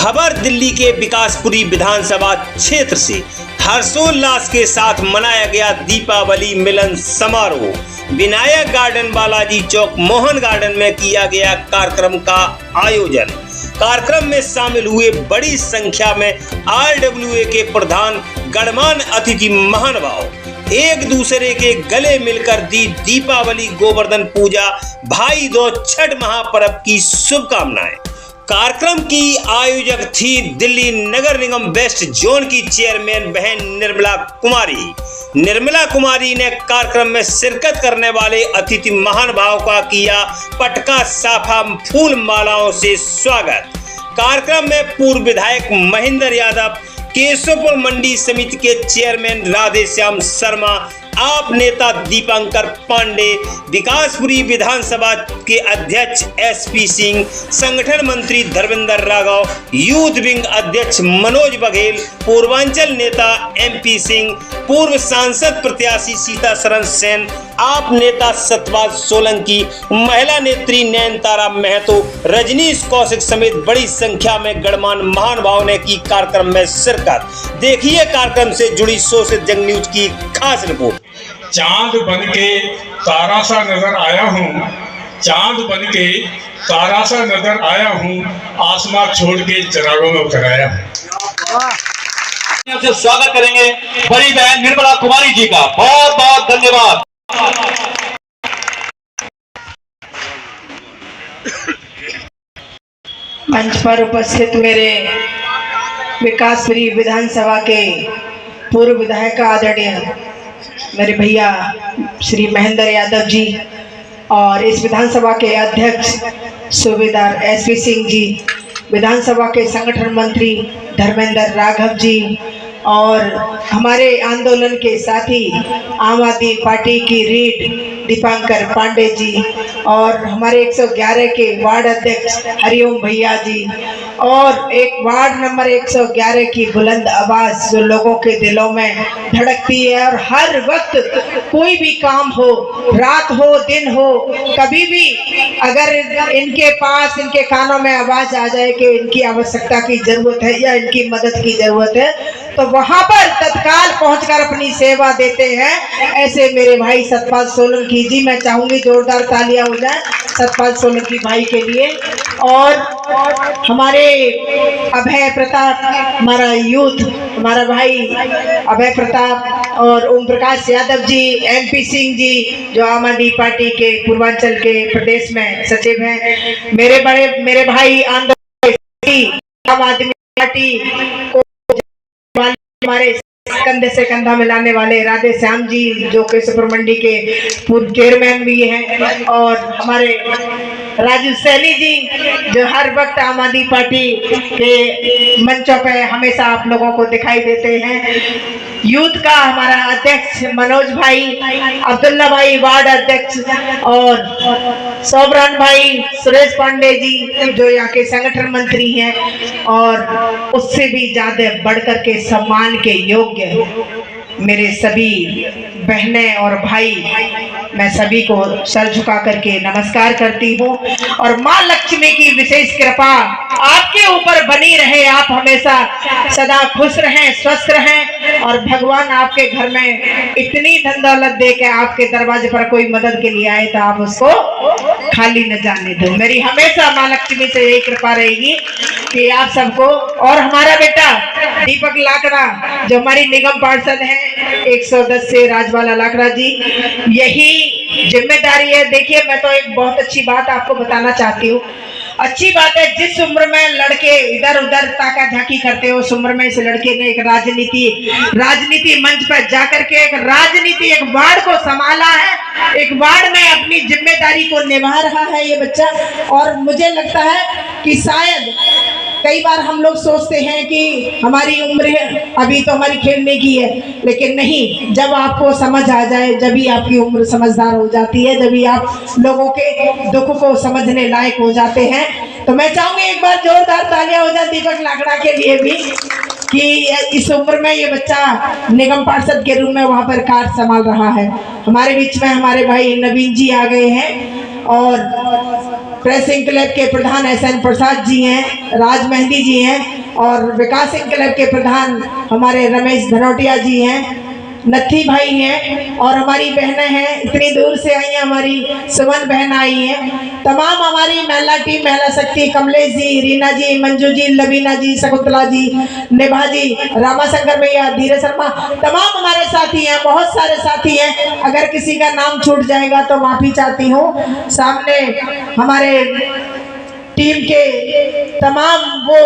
खबर दिल्ली के विकासपुरी विधानसभा क्षेत्र से हर्षोल्लास के साथ मनाया गया दीपावली मिलन समारोह। विनायक गार्डन, बालाजी चौक, मोहन गार्डन में किया गया कार्यक्रम का आयोजन। कार्यक्रम में शामिल हुए बड़ी संख्या में RWA के प्रधान, गणमान्य अतिथि, महानुभाव एक दूसरे के गले मिलकर दी दीपावली, गोवर्धन पूजा, भाई दूज, छठ महापर्व की शुभकामनाएं। कार्यक्रम की आयोजक थी दिल्ली नगर निगम वेस्ट जोन की चेयरमैन बहन निर्मला कुमारी। निर्मला कुमारी ने कार्यक्रम में शिरकत करने वाले अतिथि महानुभाव का किया पटका साफा फूल मालाओं से स्वागत। कार्यक्रम में पूर्व विधायक महेंद्र यादव, केशवपुर मंडी समिति के चेयरमैन राधेश्याम शर्मा, आप नेता दीपांकर पांडे, विकासपुरी विधानसभा के अध्यक्ष SP सिंह, संगठन मंत्री धर्मेंद्र राघव, यूथ विंग अध्यक्ष मनोज बघेल, पूर्वांचल नेता MP सिंह, पूर्व सांसद प्रत्याशी सीता शरण सेन, आप नेता सतपाल सोलंकी, महिला नेत्री नयनतारा महतो, रजनीश कौशिक समेत बड़ी संख्या में गणमान्य महानुभावों ने की कार्यक्रम में शिरकत। देखिए कार्यक्रम से जुड़ी सोशल जंग न्यूज की खास रिपोर्ट। चांद बन के तारा सा नजर आया हूँ, चांद बन के तारा सा नजर आया हूँ, आसमां छोड़ के चरागों में उतर आया हूँ। स्वागत करेंगे बड़ी बहन निर्मला कुमारी जी का। बहुत बहुत धन्यवाद। मंच पर उपस्थित मेरे विकासपुरी विधानसभा के पूर्व विधायक आदरणीय मेरे भैया श्री महेंद्र यादव जी और इस विधानसभा के अध्यक्ष सूबेदार SP सिंह जी, विधानसभा के संगठन मंत्री धर्मेंद्र राघव जी और हमारे आंदोलन के साथी आम आदमी पार्टी की रीढ़ दीपांकर पांडे जी और हमारे 111 के वार्ड अध्यक्ष हरिओम भैया जी और एक वार्ड नंबर 111 की बुलंद आवाज जो लोगों के दिलों में धड़कती है और हर वक्त कोई भी काम हो, रात हो दिन हो, कभी भी अगर इनके पास इनके कानों में आवाज आ जाए कि इनकी आवश्यकता की जरूरत है या इनकी मदद की जरूरत है तो वहां पर तत्काल पहुंचकर अपनी सेवा देते हैं। ऐसे मेरे भाई सतपाल सोलंकी जी, मैं चाहूंगी जोरदार तालियां हो जाए सतपाल सोलंकी भाई के लिए। और हमारे अभय प्रताप, हमारा यूथ, हमारा भाई अभय प्रताप और ओम प्रकाश यादव जी, MP सिंह जी जो आम आदमी पार्टी के पूर्वांचल के प्रदेश में सचिव हैं, मेरे भाई आंदोलन आम आदमी पार्टी को हमारे कंधे से कंधा मिलाने वाले राधेश्याम जी जो केशवपुर मंडी के पूर्व चेयरमैन भी हैं और हमारे राजू सैनी जी जो हर वक्त आम आदमी पार्टी के मंचों पे हमेशा आप लोगों को दिखाई देते हैं। यूथ का हमारा अध्यक्ष मनोज भाई, अब्दुल्ला भाई वार्ड अध्यक्ष और सोबरान भाई, सुरेश पांडे जी जो यहाँ के संगठन मंत्री हैं और उससे भी ज्यादा बढ़कर के सम्मान के योग्य मेरे सभी बहनें और भाई, मैं सभी को सर झुका करके नमस्कार करती हूँ और माँ लक्ष्मी की विशेष कृपा आपके ऊपर बनी रहे। आप हमेशा सदा खुश रहें, स्वस्थ रहें और भगवान आपके घर में इतनी धन दौलत दे के आपके दरवाजे पर कोई मदद के लिए आए तो आप उसको खाली न जाने दो। मेरी हमेशा माँ लक्ष्मी से यही कृपा रहेगी कि आप सबको। और हमारा बेटा दीपक लाकड़ा जो हमारी निगम पार्षद है 110 से राजवाला लाकड़ा जी, यही जिम्मेदारी है। देखिए मैं तो एक बहुत अच्छी बात आपको बताना चाहती हूँ। अच्छी बात है, जिस उम्र में लड़के इधर उधर ताका झाकी करते हो उस उम्र में इस लड़के ने एक राजनीति मंच पर जाकर के एक वार्ड को संभाला है, एक वार्ड में अपनी जिम्मेदारी को निभा रहा है ये बच्चा। और मुझे लगता है कि शायद कई बार हम लोग सोचते हैं कि हमारी उम्र है अभी तो हमारी खेलने की है, लेकिन नहीं, जब आपको समझ आ जाए, जब भी आपकी उम्र समझदार हो जाती है, जब भी आप लोगों के दुख को समझने लायक हो जाते हैं। तो मैं चाहूंगी एक बार जोरदार तालियां हो जाए दीपक लाकड़ा के लिए भी कि इस उम्र में ये बच्चा निगम पार्षद के रूप में वहां पर कार्य संभाल रहा है। हमारे बीच में हमारे भाई नवीन जी आ गए हैं और प्रेसिंग क्लब के प्रधान SN प्रसाद जी हैं, राज मेहंदी जी हैं, और विकासिंग क्लब के प्रधान हमारे रमेश धनोटिया जी हैं, नथी भाई हैं, और हमारी बहनें हैं, इतनी दूर से आई हैं, हमारी सुमन बहन आई हैं, तमाम हमारी महिला टीम, महिला शक्ति, कमलेश जी, रीना जी, मंजू जी, लबीना जी, शकुंतला जी, निभा जी, रामाशंकर भैया, धीरज शर्मा, तमाम हमारे साथी हैं, बहुत सारे साथी हैं। अगर किसी का नाम छूट जाएगा तो माफी चाहती हूँ। सामने हमारे टीम के तमाम वो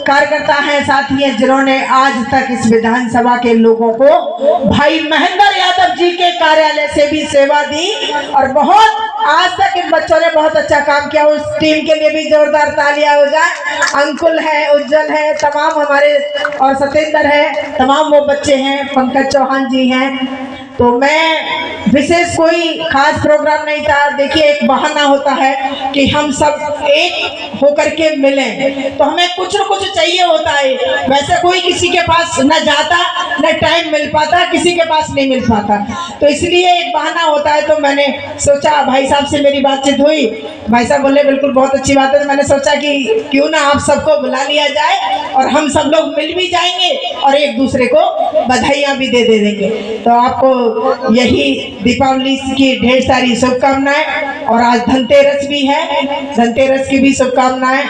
कार्यकर्ता हैं, साथी हैं, जिन्होंने आज तक इस विधानसभा के लोगों को भाई महेंद्र यादव जी के कार्यालय से भी सेवा दी, और बहुत आज तक इन बच्चों ने बहुत अच्छा काम किया। उस टीम के लिए भी जोरदार तालियां हो जाए। अंकुल है, उज्जवल है, तमाम हमारे, और सतेंद्र है, तमाम वो बच्चे हैं, पंकज चौहान जी हैं। तो मैं विशेष कोई खास प्रोग्राम नहीं था। देखिए, एक बहाना होता है कि हम सब एक होकर के मिलें, तो हमें कुछ न कुछ चाहिए होता है। वैसे कोई किसी के पास न जाता, न टाइम मिल पाता, किसी के पास नहीं मिल पाता, तो इसलिए एक बहाना होता है। तो मैंने सोचा, भाई साहब से मेरी बातचीत हुई, भाई साहब बोले बिल्कुल बहुत अच्छी बात है। तो मैंने सोचा कि क्यों ना आप सबको बुला लिया जाए और हम सब लोग मिल भी जाएंगे और एक दूसरे को बधाइयाँ भी दे देंगे। तो आपको यही दीपावली की ढेर सारी शुभकामनाएं, और आज धनतेरस भी है, धनतेरस की भी शुभकामनाएं,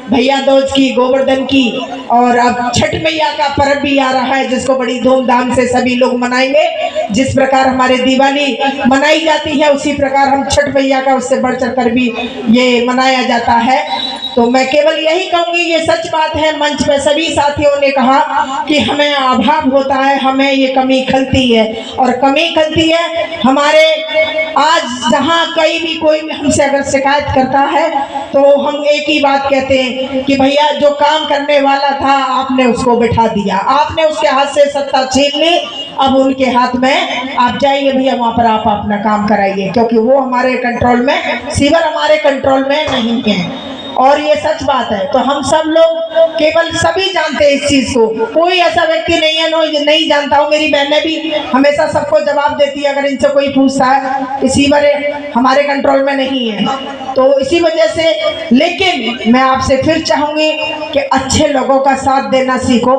भैया दूज की, गोवर्धन की, और अब छठ मैया का पर्व भी आ रहा है, जिसको बड़ी धूमधाम से सभी लोग मनाएंगे। जिस प्रकार हमारे दिवाली मनाई जाती है, उसी प्रकार हम छठ मैया का उससे बढ़ चढ़ कर भी ये मनाया जाता है। तो मैं केवल यही कहूँगी, ये सच बात है, मंच पे सभी साथियों ने कहा कि हमें अभाव होता है, हमें ये कमी खलती है, और कमी खलती है हमारे। आज जहाँ कहीं भी कोई हमसे अगर शिकायत करता है तो हम एक ही बात कहते हैं कि भैया जो काम करने वाला था आपने उसको बिठा दिया, आपने उसके हाथ से सत्ता छीन ली, अब उनके हाथ में आप जाइए भैया, वहाँ पर आप अपना काम कराइए, क्योंकि वो हमारे कंट्रोल में, सीवर हमारे कंट्रोल में नहीं है। और ये सच बात है। तो हम सब लोग केवल सभी जानते हैं इस चीज को, कोई ऐसा व्यक्ति नहीं है नहीं जानता हो। मेरी बहनें भी हमेशा सबको जवाब देती है अगर इनसे कोई पूछता है, इसी बारे हमारे कंट्रोल में नहीं है। तो इसी वजह से, लेकिन मैं आपसे फिर चाहूंगी कि अच्छे लोगों का साथ देना सीखो,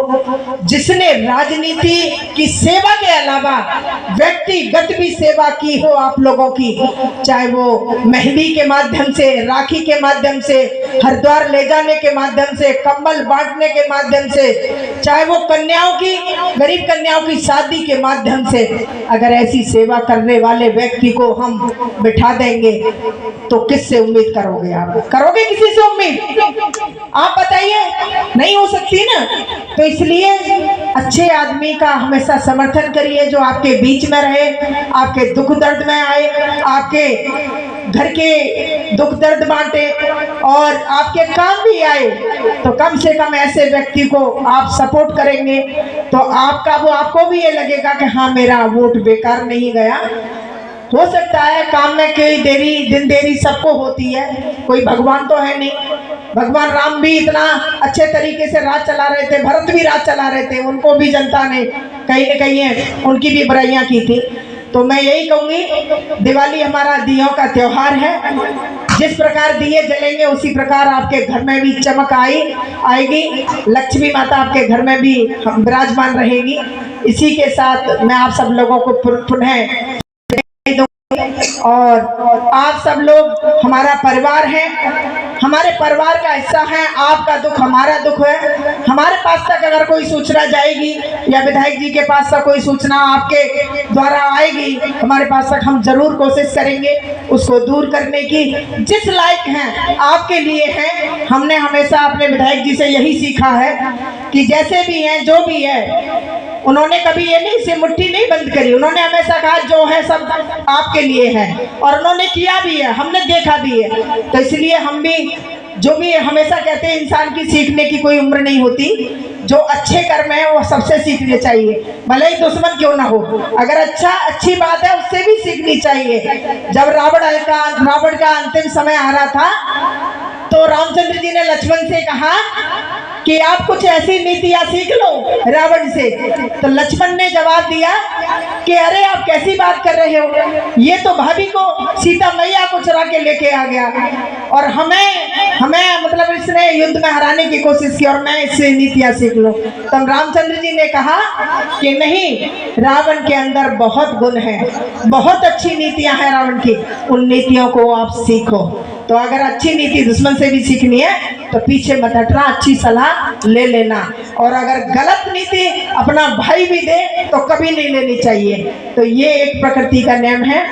जिसने राजनीति की सेवा के अलावा व्यक्तिगत भी सेवा की हो आप लोगों की, चाहे वो मेहंदी के माध्यम से, राखी के माध्यम से, हरिद्वार ले जाने के माध्यम से, कंबल बांटने के माध्यम से, चाहे वो कन्याओं की, गरीब कन्याओं की शादी के माध्यम से, अगर ऐसी सेवा करने वाले व्यक्ति को हम बिठा देंगे तो किससे उम्मीद करोगे? आप करोगे किसी से उम्मीद? आप बताइए, नहीं हो सकती ना। तो इसलिए अच्छे आदमी का हमेशा समर्थन करिए, जो आपके बीच में रहे, आपके दुख दर्द में आए, आपके घर के दुख दर्द बांटे और आपके काम भी आए। तो कम से कम ऐसे व्यक्ति को आप सपोर्ट करेंगे तो आपको भी ये लगेगा कि हाँ, मेरा वोट बेकार नहीं गया। हो सकता है काम में कोई देरी, दिन देरी सबको होती है, कोई भगवान तो है नहीं। भगवान राम भी इतना अच्छे तरीके से राज चला रहे थे, भरत भी राज चला रहे थे, उनको भी जनता ने कहीं न कहीं उनकी भी बुराइयां की थी। तो मैं यही कहूँगी, दिवाली हमारा दियों का त्योहार है। जिस प्रकार दिए जलेंगे उसी प्रकार आपके घर में भी चमक आएगी, लक्ष्मी माता आपके घर में भी विराजमान रहेगी। इसी के साथ मैं आप सब लोगों को पुनः, और आप सब लोग हमारा परिवार है, हमारे परिवार का हिस्सा है। आपका दुख हमारा दुख है। हमारे पास तक अगर कोई सूचना जाएगी या विधायक जी के पास तक कोई सूचना आपके द्वारा आएगी, हमारे पास तक हम जरूर कोशिश करेंगे उसको दूर करने की। जिस लायक हैं आपके लिए हैं। हमने हमेशा अपने विधायक जी से यही सीखा है कि जैसे भी हैं, जो भी है, उन्होंने कभी ये नहीं से मुट्ठी नहीं बंद करी। उन्होंने हमेशा कहा जो है सब आपके लिए है, और उन्होंने किया भी है, हमने देखा भी है। तो इसलिए हम भी जो भी हमेशा कहते हैं, इंसान की सीखने की कोई उम्र नहीं होती। जो अच्छे कर्म है वो सबसे सीखने चाहिए, भले ही दुश्मन क्यों ना हो। अगर अच्छी बात है उससे भी सीखनी चाहिए। जब रावण का अंतिम समय आ रहा था तो रामचंद्र जी ने लक्ष्मण से कहा कि आप कुछ ऐसी नीतियां सीख लो रावण से। तो लक्ष्मण ने जवाब दिया कि अरे आप कैसी बात कर रहे हो, ये तो भाभी को सीता मैया को चुरा के लेके आ गया और हमें मतलब इसने युद्ध में हराने की कोशिश की और मैं इससे नीतियां सीख लूं। तब रामचंद्र जी ने कहा कि नहीं, रावण के अंदर बहुत गुण है, बहुत अच्छी नीतियां हैं रावण की, उन नीतियों को आप सीखो। तो अगर अच्छी नीति दुश्मन से भी सीखनी है तो पीछे मत हटना, अच्छी सलाह ले लेना, और अगर गलत नीति अपना भाई भी दे तो कभी नहीं लेनी चाहिए। तो ये एक प्रकृति का नियम है।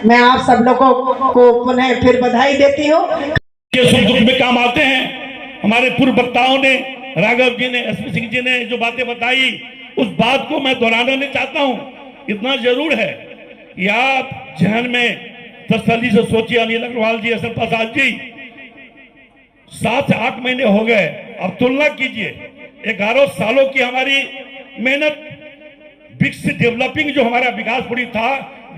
मैं आप सब लोगों को पुनः फिर बधाई देती हूँ। सुख दुख में काम आते हैं। हमारे पूर्व वक्ताओं ने, राघव जी ने, एसपी सिंह जी ने जो बातें बताई, उस बात को मैं दोहराना नहीं चाहता हूँ। इतना जरूर है कि आप जहन में तसल्ली से सोचिए, अनिल अग्रवाल जी, असर प्रसाद जी, 7 से 8 महीने हो गए। अब तुलना कीजिए, 11 सालों की हमारी मेहनत, विकसित डेवलपिंग जो हमारा विकासपुरी था,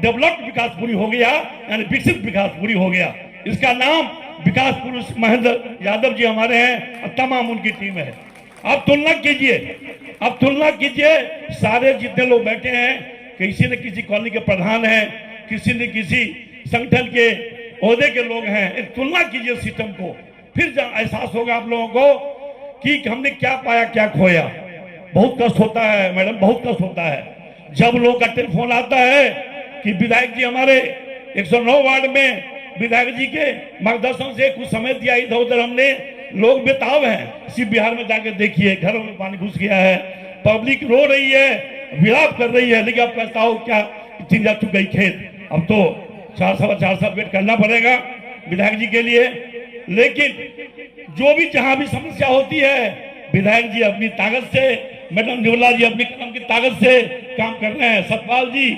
डेवलप्ड विकासपुरी हो गया, यानी विकसित विकासपुरी हो गया। इसका नाम विकास पुरुष महेंद्र यादव जी हमारे हैं और तमाम उनकी टीम है। अब तुलना कीजिए, सारे जितने लोग बैठे हैं, किसी न किसी कॉलोनी के प्रधान हैं, किसी न किसी संगठन के ओहदे के लोग हैं। एक तुलना कीजिए सिस्टम को, फिर एहसास होगा आप लोगों को कि हमने क्या पाया, क्या खोया। बहुत कष्ट होता है मैडम, बहुत कष्ट होता है जब लोगों का टेलीफोन आता है कि विधायक जी हमारे 109 वार्ड में विधायक जी के मार्गदर्शन से कुछ समय दिया, इधर उधर हमने, लोग बेताब हैं। सिर्फ बिहार में जाकर देखिए, घरों में पानी घुस गया है, पब्लिक रो रही है, विलाप कर रही है, लेकिन अब कहता हो क्या, इतनी जा चुक गई खेत। अब तो 4 वेट करना पड़ेगा विधायक जी के लिए। लेकिन जो भी जहां भी समस्या होती है, विधायक जी अपनी ताकत से, मैडम निर्मला जी अपनी कलम की ताकत से काम कर रहे हैं। सतपाल जी,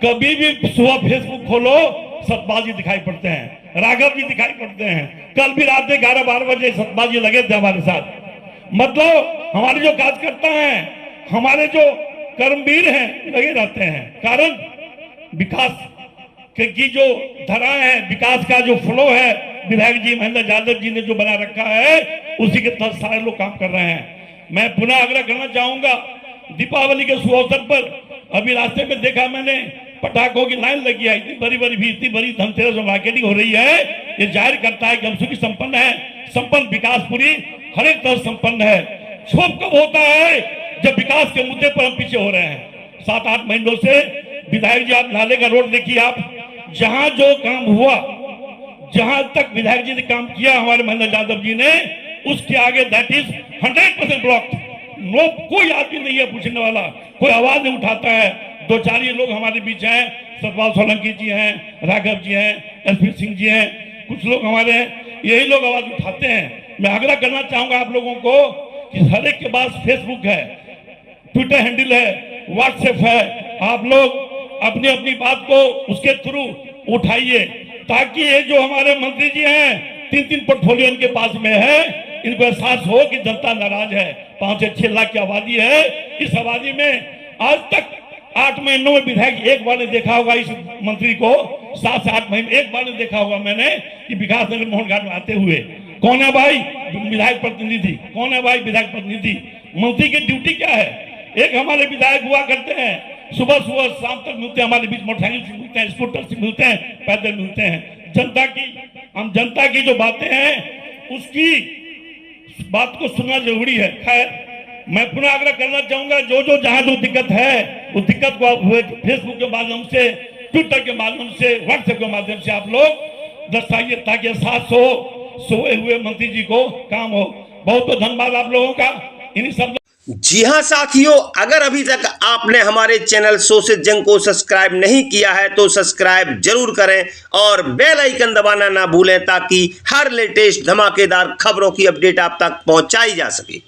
कभी भी सुबह फेसबुक खोलो, सतपाल जी दिखाई पड़ते हैं, राघव जी दिखाई पड़ते हैं। कल भी रात में 11-12 बजे सतपाल जी लगे थे हमारे साथ। मतलब हमारे जो कार्यकर्ता हैं, हमारे जो कर्मवीर हैं, लगे रहते हैं। कारण विकास की जो धरा है, विकास का जो फ्लो है, विधायक जी महेंद्र यादव जी ने जो बना रखा है, उसी के तहत सारे लोग काम कर रहे हैं। मैं पुनः आग्रह करना चाहूंगा, दीपावली के शुभ अवसर पर अभी रास्ते में देखा मैंने, पटाखों की लाइन लगी है, इतनी बड़ी भी, इतनी बड़ी धनतेरस मार्केटिंग हो रही है। ये जाहिर करता है कि हम सुखी संपन्न है, संपन्न विकासपुरी हर एक तरह संपन्न है। क्षोभ कब होता है, जब विकास के मुद्दे पर हम पीछे हो रहे हैं। 7-8 महीनों से विधायक जी, आप नाले का रोड देखिए, आप जहां जो काम हुआ, जहां तक विधायक जी ने काम किया हमारे महेंद्र यादव जी ने, उसके आगे दैट इज 100% ब्लॉक। नो, कोई आदमी नहीं है पूछने वाला, कोई आवाज नहीं उठाता है। 2-4 ये लोग हमारे बीच हैं, सतपाल सोलंकी जी हैं, राघव जी हैं, एसपी सिंह जी हैं, कुछ लोग हमारे हैं, यही लोग आवाज उठाते हैं। मैं आग्रह करना चाहूंगा आप लोगों को कि हर एक के पास फेसबुक है, ट्विटर हैंडल है, व्हाट्सएप है, आप लोग अपनी अपनी बात को उसके थ्रू उठाइए, ताकि ये जो हमारे मंत्री जी हैं, 3-3 पोर्टफोलियो इनके पास में है, इनको एहसास हो कि जनता नाराज है। 5 से 6 लाख की आबादी है। इस आबादी में आज तक 8 महीनों में विधायक एक बार ने देखा होगा इस मंत्री को, 7 से 8 महीने एक बार ने देखा होगा मैंने कि विकास नगर मोहन घाट में आते हुए। कौन है भाई विधायक प्रतिनिधि, कौन है भाई विधायक प्रतिनिधि? मंत्री की ड्यूटी क्या है? एक हमारे विधायक हुआ करते हैं, सुबह सुबह शाम तक मिलते हैं, हमारे बीच मोटरसाइकिल से मिलते हैं, स्कूटर से मिलते हैं, पैदल मिलते हैं। जनता की जो बातें हैं, उसकी बात को सुनना जरूरी है। खैर, मैं पुनः आग्रह करना चाहूंगा, जो जहां जो दिक्कत है, उस दिक्कत को आप फेसबुक के माध्यम से, ट्विटर के माध्यम से, व्हाट्सएप के माध्यम से आप लोग दर्शाइए, ताकि साथ सोए हुए मंत्री जी को काम हो। बहुत बहुत धन्यवाद आप लोगों का। इन्हीं सब जी हाँ साथियों, अगर अभी तक आपने हमारे चैनल शो से जंग को सब्सक्राइब नहीं किया है तो सब्सक्राइब जरूर करें और बेल आइकन दबाना ना भूलें, ताकि हर लेटेस्ट धमाकेदार खबरों की अपडेट आप तक पहुंचाई जा सके।